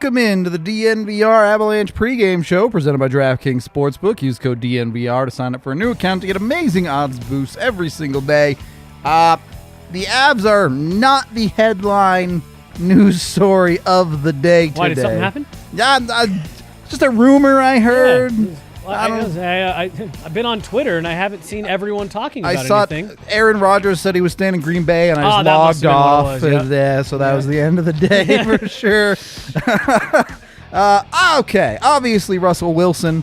welcome into the DNVR Avalanche pregame show presented by DraftKings Sportsbook. Use code DNVR to sign up for a new account to get amazing odds boosts every single day. The Avs are not the headline news story of the day today. Why, did something happen? Yeah, just a rumor I heard. Yeah. I've been on Twitter and I haven't seen everyone talking about anything. Aaron Rodgers said he was staying in Green Bay, and I just logged off. So that was the end of the day for sure. Okay, obviously Russell Wilson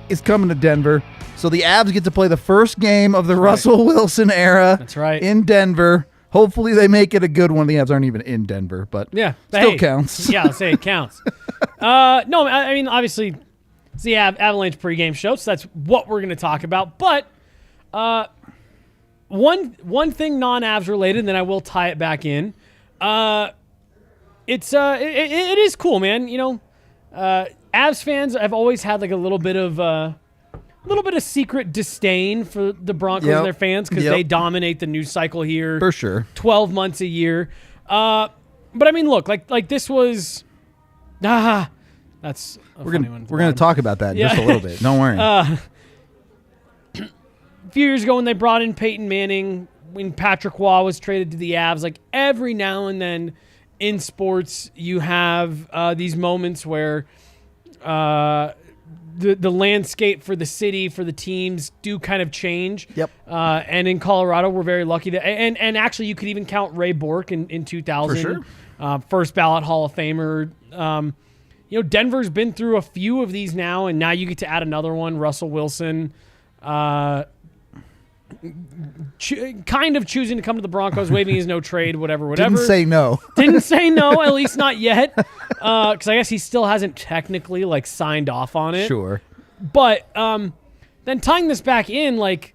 is coming to Denver, so the Avs get to play the first game of the Russell Wilson era. That's right. In Denver. Hopefully they make it a good one. The Avs aren't even in Denver, but still counts. Yeah, I'll say it counts. No, I mean, obviously, it's the Avalanche pregame show, so that's what we're going to talk about. But one thing non-Avs related, and then I will tie it back in. It is cool, man. You know, Avs fans have always had like a little bit of secret disdain for the Broncos and their fans because they dominate the news cycle here for sure, 12 months a year. But I mean, look, like this was that's a funny one. We're gonna talk about that in just a little bit. Don't worry. A few years ago when they brought in Peyton Manning, when Patrick Waugh was traded to the Avs, like every now and then in sports you have these moments where the landscape for the city, for the teams do kind of change. Yep. And in Colorado, we're very lucky that, and actually you could even count Ray Bork in 2000. For sure. First ballot Hall of Famer. You know, Denver's been through a few of these now, and now you get to add another one, Russell Wilson. Kind of choosing to come to the Broncos, waving his no trade, whatever. Didn't say no, at least not yet. Because I guess he still hasn't technically like signed off on it. Sure. But then tying this back in, like,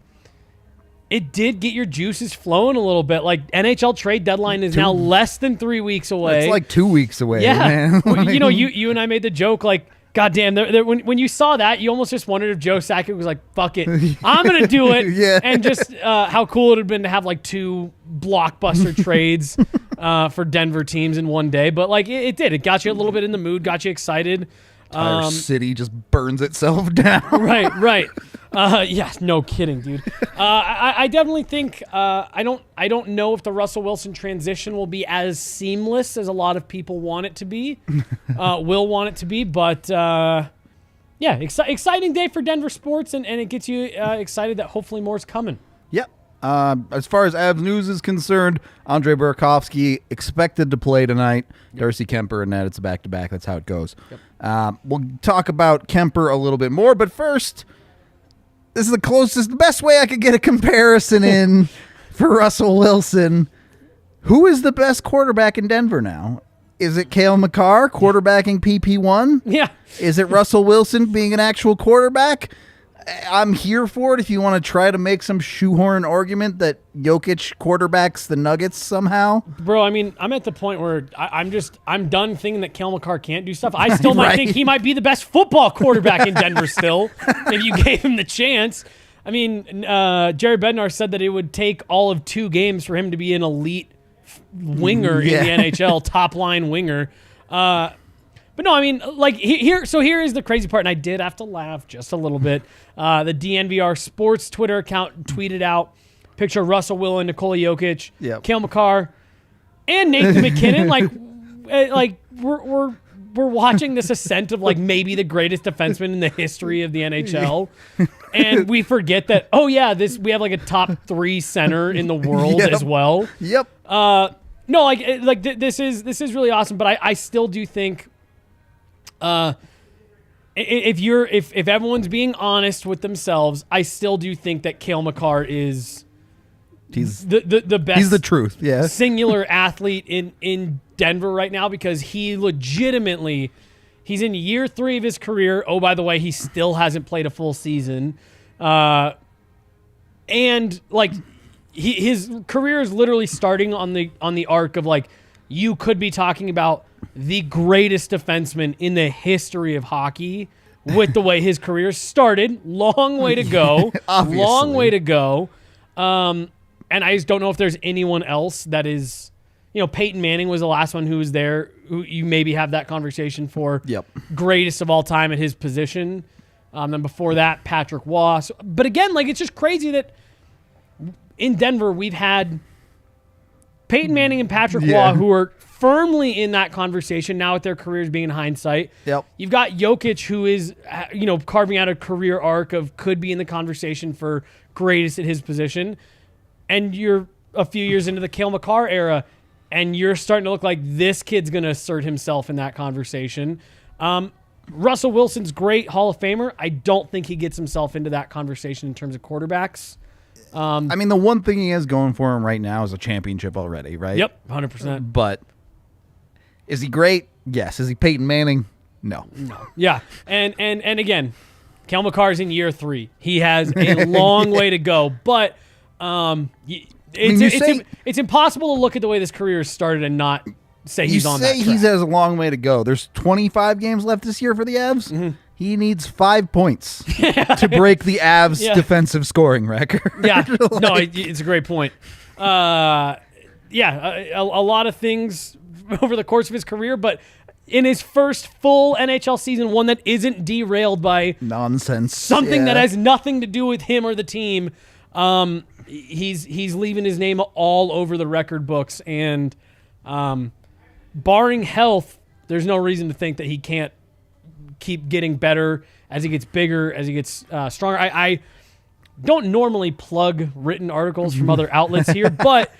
it did get your juices flowing a little bit. Like, NHL trade deadline is now less than 3 weeks away. It's like 2 weeks away. Yeah. Man. Well, you know, you and I made the joke, like, goddamn, when you saw that, you almost just wondered if Joe Sakic was like, fuck it, I'm going to do it. Yeah. And just how cool it would have been to have like 2 blockbuster trades for Denver teams in one day. But like it did. It got you a little bit in the mood, got you excited. Entire city just burns itself down. Right. Yeah, no kidding, dude. I definitely think I don't know if the Russell Wilson transition will be as seamless as a lot of people want it to be, will want it to be. But yeah, exciting day for Denver sports, and it gets you excited that hopefully more's coming. Yep. As far as Avs news is concerned, Andre Burakovsky expected to play tonight. Yep. Darcy Kemper and that, it's a back-to-back. That's how it goes. Yep. We'll talk about Kemper a little bit more, but first, this is the best way I could get a comparison in for Russell Wilson. Who is the best quarterback in Denver now? Is it Cale Makar quarterbacking PP1? Yeah. Is it Russell Wilson being an actual quarterback? I'm here for it if you want to try to make some shoehorn argument that Jokic quarterbacks the Nuggets somehow. Bro, I mean, I'm at the point where I'm done thinking that Cale Makar can't do stuff. I still might think he might be the best football quarterback in Denver still, if you gave him the chance. I mean, Jerry Bednar said that it would take all of 2 games for him to be an elite winger in the NHL, top-line winger. But no, I mean, like, here is the crazy part, and I did have to laugh just a little bit. The DNVR Sports Twitter account tweeted out picture of Russell Wilson, Nikola Jokic, Cale Makar, and Nathan McKinnon. Like we're watching this ascent of like maybe the greatest defenseman in the history of the NHL, and we forget that we have like a top 3 center in the world as well. Yep. No, this is really awesome, but I still do think. If everyone's being honest with themselves, I still do think that Cale Makar is the best. He's the truth. Yeah. Singular athlete in Denver right now, because he legitimately, he's in year 3 of his career. Oh, by the way, he still hasn't played a full season. And like his career is literally starting on the arc of like, you could be talking about the greatest defenseman in the history of hockey with the way his career started. Long way to go. Long way to go. And I just don't know if there's anyone else that is Peyton Manning was the last one who was there, who you maybe have that conversation for greatest of all time at his position. Then before that, Patrick Waugh. But again, it's just crazy that in Denver we've had Peyton Manning and Patrick Waugh who are firmly in that conversation now with their careers being in hindsight. Yep. You've got Jokic who is, carving out a career arc of could be in the conversation for greatest at his position. And you're a few years into the Cale Makar era, and you're starting to look like this kid's going to assert himself in that conversation. Russell Wilson's great Hall of Famer. I don't think he gets himself into that conversation in terms of quarterbacks. The one thing he has going for him right now is a championship already, right? Yep, 100%. But is he great? Yes. Is he Peyton Manning? No. Yeah, and again, Cale Makar's in year 3. He has a long way to go, but it's impossible to look at the way this career has started and not say he's on that track. You say he has a long way to go. There's 25 games left this year for the Avs. Mm-hmm. He needs 5 points to break the Avs defensive scoring record. Yeah, no, it's a great point. A lot of things over the course of his career, but in his first full NHL season, one that isn't derailed by nonsense, something that has nothing to do with him or the team. He's leaving his name all over the record books, and barring health, there's no reason to think that he can't keep getting better as he gets bigger, as he gets stronger. I don't normally plug written articles from other outlets here, but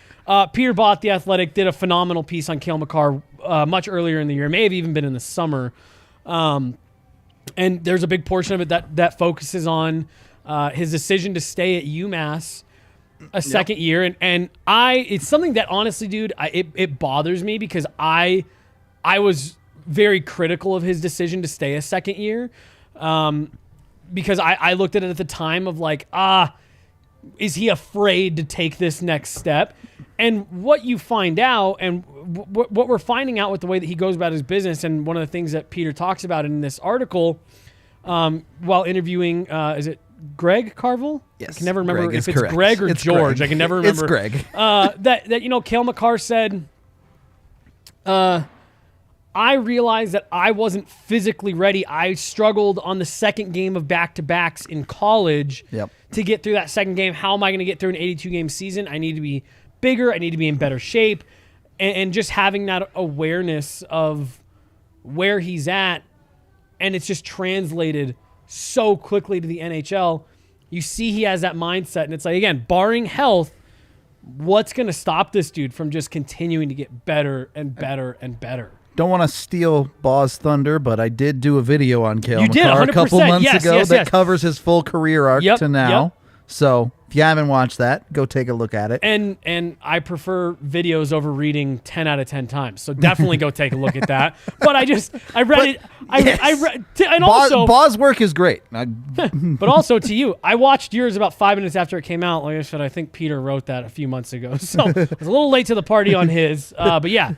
Peter Bott, The Athletic, did a phenomenal piece on Cale Makar much earlier in the year. It may have even been in the summer. And there's a big portion of it that focuses on his decision to stay at UMass a second year. And it's something that honestly, dude, it bothers me because I was very critical of his decision to stay a second year. Because I looked at it at the time of is he afraid to take this next step? And what you find out, and what we're finding out with the way that he goes about his business, and one of the things that Peter talks about in this article, while interviewing, is it Greg Carville? Yes. I can never remember Greg if it's correct. Greg or it's George. Greg. I can never remember. It's Greg. That Cale Makar said, I realized that I wasn't physically ready. I struggled on the second game of back-to-backs in college to get through that second game. How am I going to get through an 82-game season? I need to be bigger. I need to be in better shape. And just having that awareness of where he's at, and it's just translated so quickly to the NHL. You see he has that mindset, and it's again, barring health, what's going to stop this dude from just continuing to get better and better and better? Don't want to steal Baw's thunder, but I did do a video on Cale Makar 100%. A couple months ago that yes. covers his full career arc to now. Yep. So if you haven't watched that, go take a look at it. And I prefer videos over reading 10 out of 10 times. So definitely go take a look at that. But I read it. And also Baw's work is great. But also to you, I watched yours about 5 minutes after it came out. Like I said, I think Peter wrote that a few months ago. So I was a little late to the party on his. But yeah,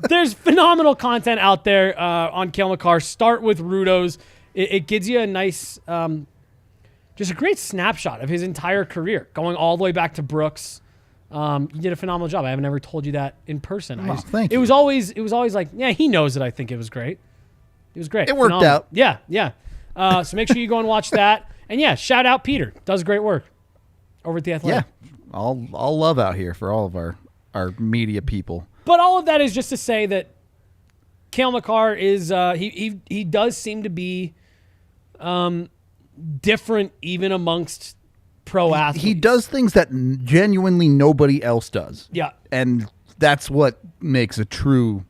there's phenomenal content out there on Cale Makar. Start with Rudo's. It gives you a nice... just a great snapshot of his entire career, going all the way back to Brooks. You did a phenomenal job. I haven't ever told you that in person. Thank you. It was always like, yeah, he knows that I think it was great. It was great. It worked out. Yeah. So make sure you go and watch that. And yeah, shout out Peter. Does great work over at The Athletic. Yeah, all love out here for all of our media people. But all of that is just to say that Cale Makar is he does seem to be different even amongst pro athletes. He does things that genuinely nobody else does. Yeah. And that's what makes a true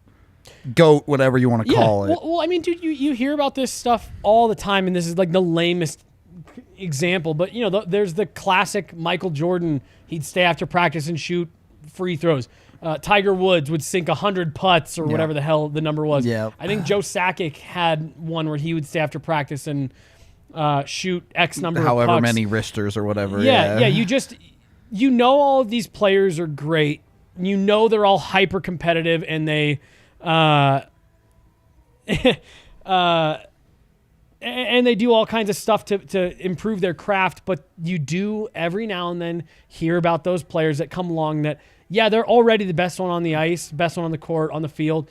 GOAT, whatever you want to call it. Well, I mean, dude, you hear about this stuff all the time, and this is like the lamest example, but there's the classic Michael Jordan. He'd stay after practice and shoot free throws. Tiger Woods would sink 100 putts or whatever the hell the number was. Yeah. I think Joe Sakic had one where he would stay after practice and shoot X number of pucks. However many wristers or whatever. Yeah. You all of these players are great. They're all hyper competitive, and they and they do all kinds of stuff to improve their craft. But you do every now and then hear about those players that come along that yeah, they're already the best one on the ice, best one on the court, on the field,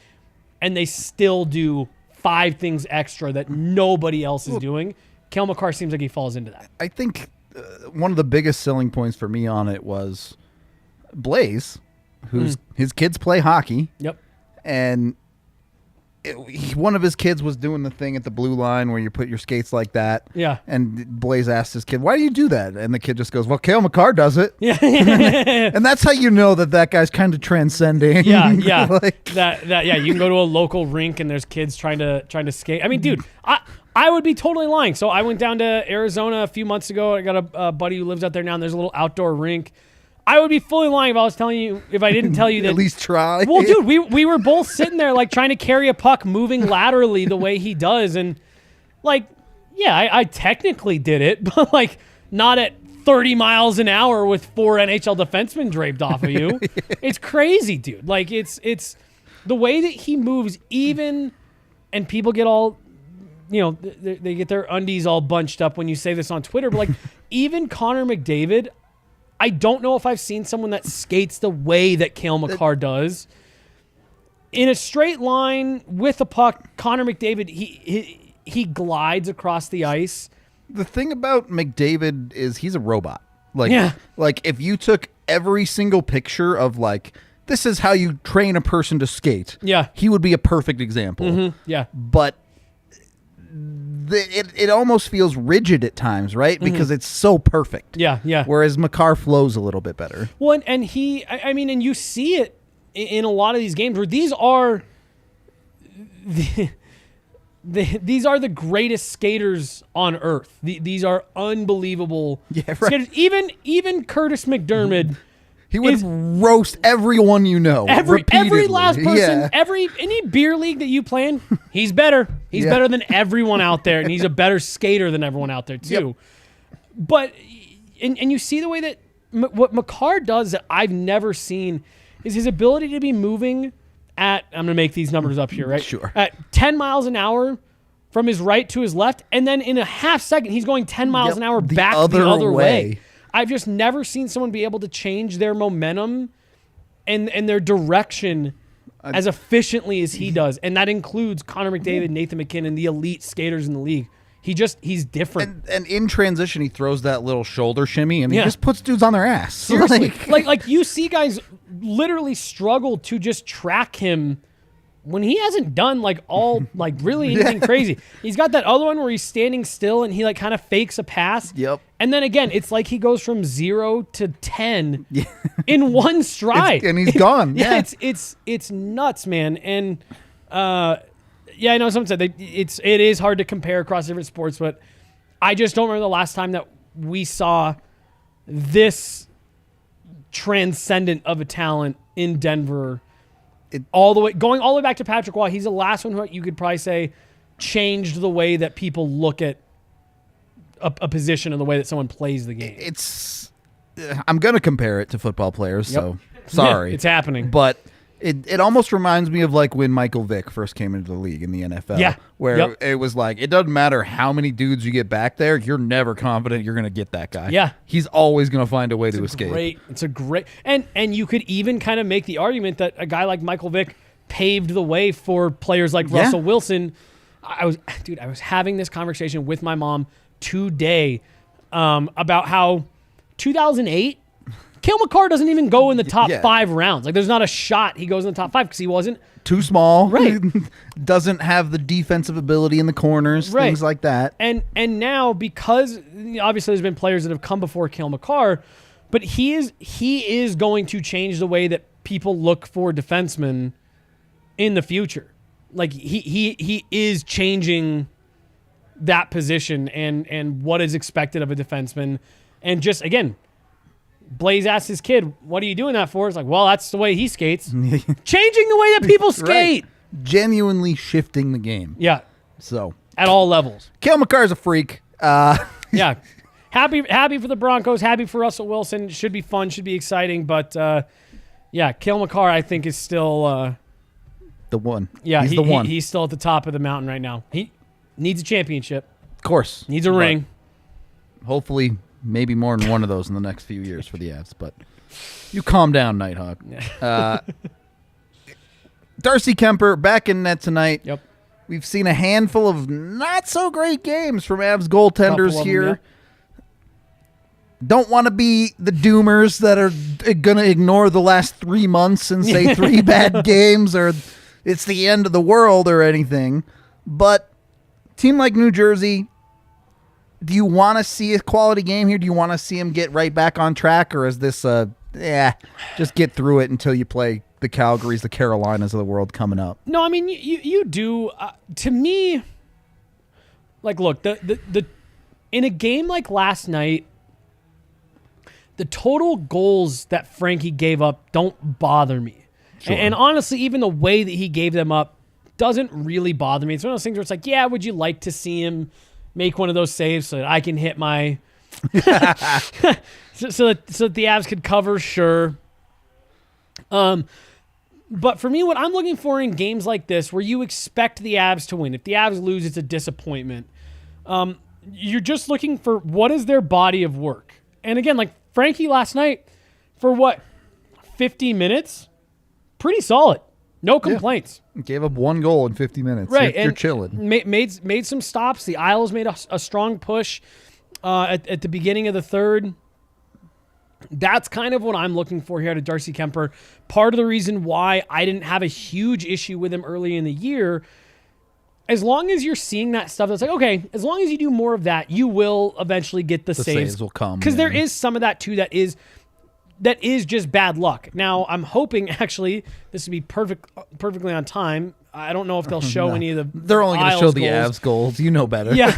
and they still do 5 things extra that nobody else is doing. Cale Makar seems like he falls into that. I think one of the biggest selling points for me on it was Blaze, whose his kids play hockey. Yep. And one of his kids was doing the thing at the blue line where you put your skates like that. Yeah. And Blaze asked his kid, "Why do you do that?" And the kid just goes, "Well, Cale Makar does it." Yeah. And that's how you know that guy's kind of transcending. Yeah, yeah. Like, yeah, you can go to a local rink and there's kids trying to skate. I mean, dude, I would be totally lying. So I went down to Arizona a few months ago. I got a buddy who lives out there now, and there's a little outdoor rink. I would be fully lying if I didn't tell you that. At least try. Well, dude, we were both sitting there like trying to carry a puck, moving laterally the way he does, and like, yeah, I technically did it, but like not at 30 miles an hour with 4 NHL defensemen draped off of you. It's crazy, dude. Like it's the way that he moves, even, and people get all, you know, they get their undies all bunched up when you say this on Twitter, but like even Connor McDavid, I don't know if I've seen someone that skates the way that Cale Makar does. In a straight line with a puck, Connor McDavid, he glides across the ice. The thing about McDavid is he's a robot. Like, Yeah. like if you took every single picture of like, this is how you train a person to skate. Yeah. He would be a perfect example. Yeah. But it almost feels rigid at times, right? Because it's so perfect. Yeah, yeah. Whereas Makar flows a little bit better. Well, and I mean, and you see it in a lot of these games where these are these are the greatest skaters on earth. These are unbelievable skaters. Even Curtis McDermott. He would roast everyone you know. Every repeatedly. last person, Yeah. any beer league that you play in, he's better. He's better than everyone out there, and he's a better skater than everyone out there too. Yep. But and you see the way that what Makar does that I've never seen is his ability to be moving at, I'm going to make these numbers up here, right? Sure. At 10 miles an hour from his right to his left, and then in a half second he's going 10 miles an hour back the other way. I've just never seen someone be able to change their momentum and their direction as efficiently as he does. And that includes Connor McDavid, Nathan McKinnon, the elite skaters in the league. He's different. And in transition, he throws that little shoulder shimmy, and he just puts dudes on their ass. Seriously. like you see guys literally struggle to just track him when he hasn't done really anything crazy. He's got that other one where he's standing still and he like kind of fakes a pass. Yep. And then again, it's like he goes from 0 to 10 in one stride. And he's gone. Yeah, it's nuts, man. And yeah, I know someone said it is hard to compare across different sports, but I just don't remember the last time that we saw this transcendent of a talent in Denver. Going all the way back to Patrick Waugh. He's the last one who you could probably say changed the way that people look at a position and the way that someone plays the game. I'm going to compare it to football players, so sorry. Yeah, it's happening. But it almost reminds me of like when Michael Vick first came into the league in the NFL. Yeah. Where it was like, it doesn't matter how many dudes you get back there, you're never confident you're going to get that guy. Yeah. He's always going to find a way to escape. It's a great, and you could even kind of make the argument that a guy like Michael Vick paved the way for players like Russell Wilson. I was having this conversation with my mom today about how 2008, Cale Makar doesn't even go in the top 5 rounds. Like, there's not a shot he goes in the top 5 because he wasn't. Too small. Right. Doesn't have the defensive ability in the corners, things like that. And now, because obviously there's been players that have come before Cale Makar, but he is going to change the way that people look for defensemen in the future. Like, he is changing that position and what is expected of a defenseman. And just, again, Blaze asked his kid, "What are you doing that for?" It's like, well, that's the way he skates. Changing the way that people skate. Right. Genuinely shifting the game. Yeah. So at all levels. Cale Makar's a freak. Yeah. Happy for the Broncos. Happy for Russell Wilson. Should be fun. Should be exciting. But, yeah, Cale Makar, I think, is still the one. Yeah, he's the one. He's still at the top of the mountain right now. He needs a championship. Of course. Needs a ring. Hopefully maybe more than one of those in the next few years for the Avs, but You calm down, Nighthawk. Darcy Kemper back in net tonight. Yep. We've seen a handful of not so great games from Avs goaltenders here. Don't want to be the doomers that are going to ignore the last 3 months and say 3 bad games or it's the end of the world or anything. But team like New Jersey, do you want to see a quality game here? Do you want to see him get right back on track? Or is this, just get through it until you play the Calgarys, the Carolinas of the world coming up? No, I mean, you do. To me, like, look, the in a game like last night, the total goals that Frankie gave up don't bother me. Sure. And honestly, even the way that he gave them up doesn't really bother me. It's one of those things where it's like, yeah, would you like to see him make one of those saves so that I can hit my so that the Avs could cover? Sure. But for me, what I'm looking for in games like this, where you expect the Avs to win, if the Avs lose, it's a disappointment. You're just looking for what is their body of work. And again, like Frankie last night, for 50 minutes, pretty solid. No complaints. Yeah. Gave up 1 goal in 50 minutes. Right. You're chilling. Made some stops. The Isles made a strong push at the beginning of the third. That's kind of what I'm looking for here to Darcy Kemper. Part of the reason why I didn't have a huge issue with him early in the year, as long as you're seeing that stuff, that's like, okay, as long as you do more of that, you will eventually get the saves. Saves will come. Because there is some of that too that is just bad luck. Now, I'm hoping, actually, this would be perfectly on time. I don't know if they'll show any of the They're only going to show the goals. Avs goals. You know better. Yeah,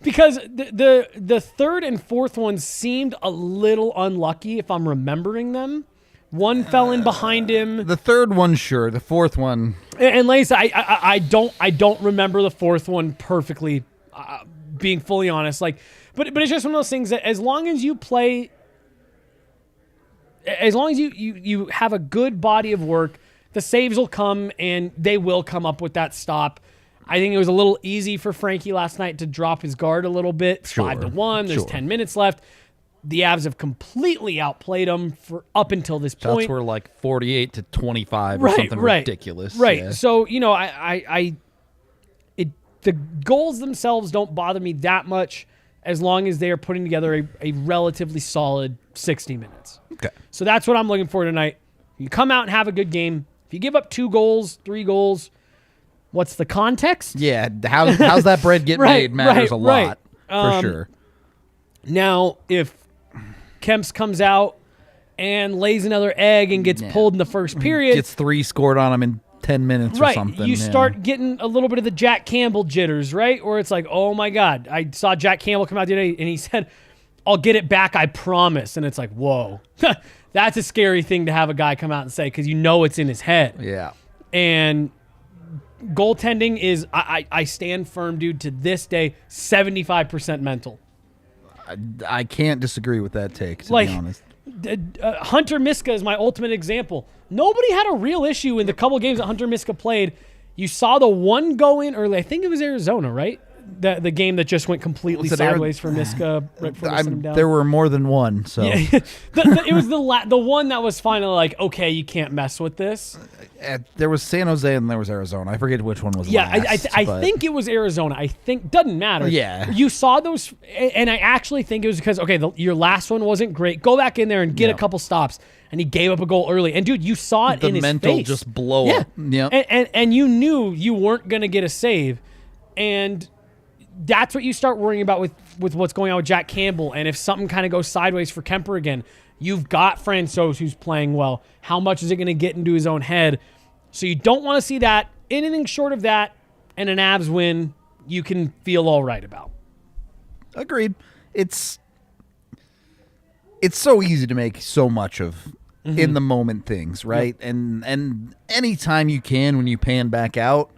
because the third and fourth ones seemed a little unlucky, if I'm remembering them. One fell in behind him. The third one, sure. The fourth one. And like I don't remember the fourth one perfectly, being fully honest. Like, but it's just one of those things that as long as you play, as long as you have a good body of work, the saves will come and they will come up with that stop. I think it was a little easy for Frankie last night to drop his guard a little bit. Sure. 5-1. There's 10 minutes left. The Avs have completely outplayed them for up until this point. Shots were like 48-25 or something ridiculous. Right. Yeah. So, the goals themselves don't bother me that much as long as they are putting together a relatively solid 60 minutes. Okay. So that's what I'm looking for tonight. You come out and have a good game. If you give up 2 goals, 3 goals, what's the context? Yeah. How's that bread get made matters a lot, for sure. Now, if Kemps comes out and lays another egg and gets pulled in the first period. Gets 3 scored on him in 10 minutes or something. You start getting a little bit of the Jack Campbell jitters, right? Or it's like, oh my God, I saw Jack Campbell come out today and he said, I'll get it back, I promise. And it's like, whoa. That's a scary thing to have a guy come out and say because you know it's in his head. Yeah. And goaltending is, I stand firm, dude, to this day, 75% mental. I can't disagree with that take, to be honest. Hunter Miska is my ultimate example. Nobody had a real issue in the couple games that Hunter Miska played. You saw the one go in early. I think it was Arizona, right? The game that just went completely sideways for Miska right before they sent him down. There were more than one, so yeah. It was the one that was finally like, okay, you can't mess with this. There was San Jose and there was Arizona. I forget which one was last. I think it was Arizona. I think doesn't matter. Yeah, you saw those, and I actually think it was because your last one wasn't great. Go back in there and get a couple stops. And he gave up a goal early. And dude, you saw it in his face. The mental just blow up. Yeah, and you knew you weren't gonna get a save, and that's what you start worrying about with what's going on with Jack Campbell. And if something kind of goes sideways for Kemper again, you've got Francouz who's playing well. How much is it going to get into his own head? So you don't want to see that. Anything short of that and an Avs win, you can feel all right about. Agreed. It's so easy to make so much of in the moment things, right? Yep. And anytime you can, when you pan back out,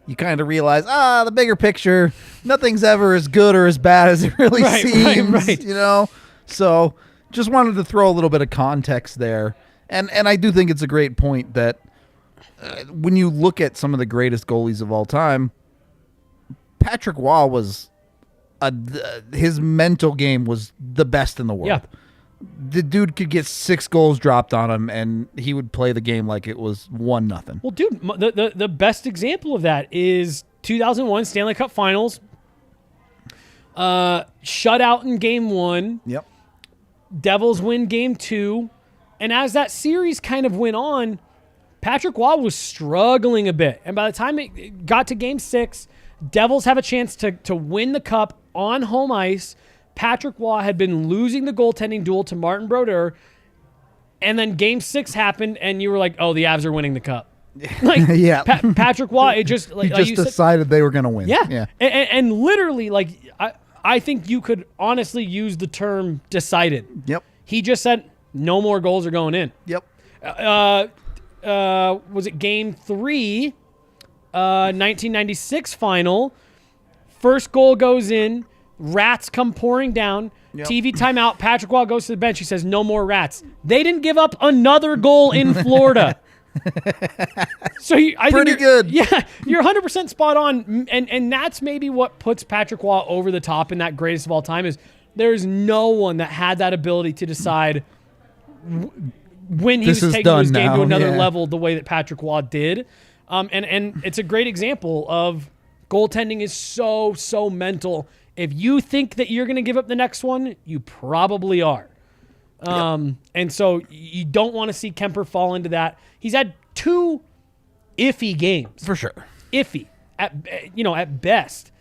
you kind of realize, the bigger picture, nothing's ever as good or as bad as it really seems, right. You know? So just wanted to throw a little bit of context there. And I do think it's a great point that when you look at some of the greatest goalies of all time, Patrick Waugh was his mental game was the best in the world. Yeah. the dude could get 6 goals dropped on him, and he would play the game like it was 1-0. Well, dude, the best example of that is 2001 Stanley Cup Finals. Shutout in Game 1. Yep. Devils win Game 2. And as that series kind of went on, Patrick Waugh was struggling a bit. And by the time it got to Game 6, Devils have a chance to win the cup on home ice. Patrick Waugh had been losing the goaltending duel to Martin Brodeur. And then Game 6 happened, and you were like, oh, the Avs are winning the cup. Like, yeah. Patrick Waugh, it just... he like just you decided they were going to win. Yeah. And literally, like, I think you could honestly use the term decided. Yep. He just said, no more goals are going in. Yep. Was it Game 3, 1996 final? First goal goes in. Rats come pouring down. Yep. TV timeout. Patrick Waugh goes to the bench. He says, no more rats. They didn't give up another goal in Florida. So I think pretty good. Yeah, you're 100% spot on. And that's maybe what puts Patrick Waugh over the top in that greatest of all time is there's no one that had that ability to decide when he was taking his game to another level the way that Patrick Waugh did. And it's a great example of goaltending is so mental. If you think that you're going to give up the next one, you probably are. And so you don't want to see Kemper fall into that. He's had 2 iffy games. For sure. Iffy. At best.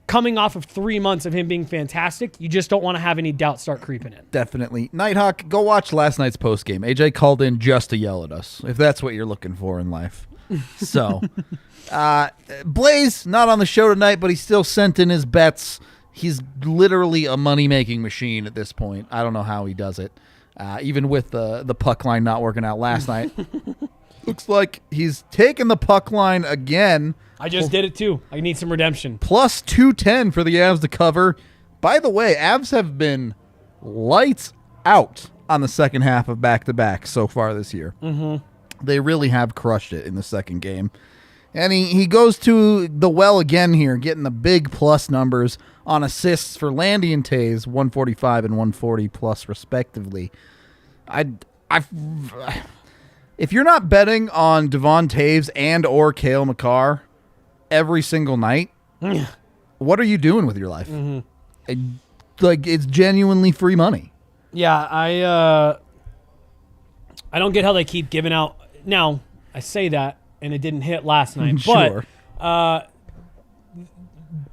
Coming off of 3 months of him being fantastic, you just don't want to have any doubt start creeping in. Definitely. Nighthawk, go watch last night's postgame. AJ called in just to yell at us, if that's what you're looking for in life. So, Blaze, not on the show tonight, but he still sent in his bets. He's literally a money-making machine at this point. I don't know how he does it, even with the puck line not working out last night. Looks like he's taking the puck line again. I just did it too. I need some redemption. Plus 210 for the Avs to cover. By the way, Avs have been lights out on the second half of back-to-back so far this year. Mm-hmm. They really have crushed it in the second game. And he goes to the well again here, getting the big plus numbers on assists for Landy and Taves, 145 and 140 plus respectively. If you're not betting on Devon Taves and or Cale Makar every single night, what are you doing with your life? Mm-hmm. It's genuinely free money. Yeah, I don't get how they keep giving out. Now, I say that, and it didn't hit last night. Sure. But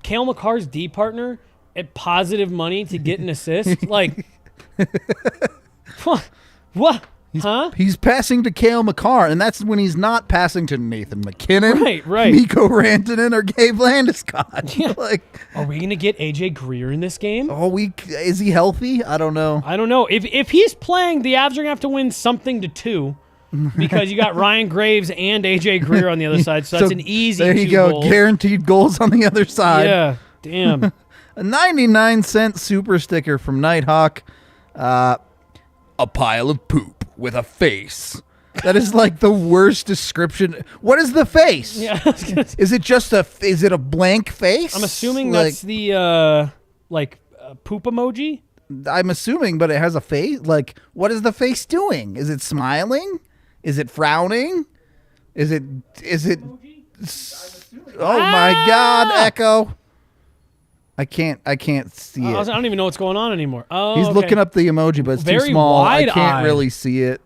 Cale Makar's D partner at positive money to get an assist? Like, what? He's passing to Cale Makar, and that's when he's not passing to Nathan McKinnon, right. Mikko Rantanen, or Gabe Landeskog. Yeah. Like, are we going to get AJ Greer in this game? Is he healthy? I don't know. If he's playing, the Avs are going to have to win something to 2 because you got Ryan Graves and AJ Greer on the other side, so that's an easy there you 2 go. goals. Guaranteed goals on the other side. Yeah, damn. A 99-cent super sticker from Nighthawk. A pile of poop with a face. That is like the worst description. What is the face? Yeah, is it just is it a blank face? I'm assuming that's the poop emoji. I'm assuming, but it has a face. Like, what is the face doing? Is it smiling? Is it frowning? Is it? Oh my God, Echo! I can't see it. I don't even know what's going on anymore. Oh, he's looking up the emoji, but it's too Very small. I wide-eyed. can't really see it.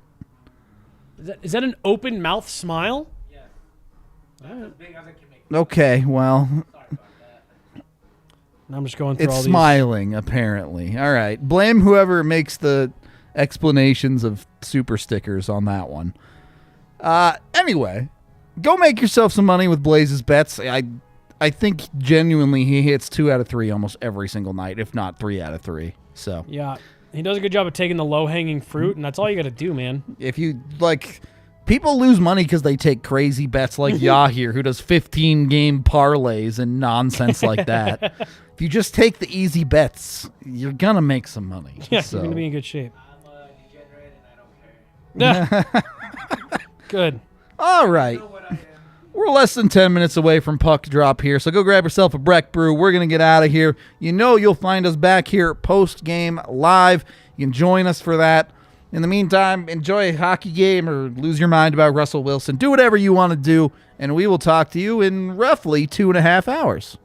Is that an open mouth smile? Yeah. As big as I can make it. Okay, well, Sorry about that. I'm just going through all it's these. smiling apparently. All right, blame whoever makes the explanations of super stickers on that one. Anyway, go make yourself some money with Blaze's bets. I think genuinely he hits 2 out of 3 almost every single night, if not 3 out of 3. So Yeah, he does a good job of taking the low-hanging fruit, and that's all you got to do, man. if you like, people lose money because they take crazy bets like Yahir, who does 15-game parlays and nonsense like that. If you just take the easy bets, you're gonna make some money. Yeah, So. you're gonna be in good shape. I'm a degenerate and I don't care. Yeah. Good. All right. You know what I am. We're less than 10 minutes away from puck drop here, so go grab yourself a Breck Brew. We're going to get out of here. You know you'll find us back here post-game live. You can join us for that. In the meantime, enjoy a hockey game or lose your mind about Russell Wilson. Do whatever you want to do, and we will talk to you in roughly 2.5 hours.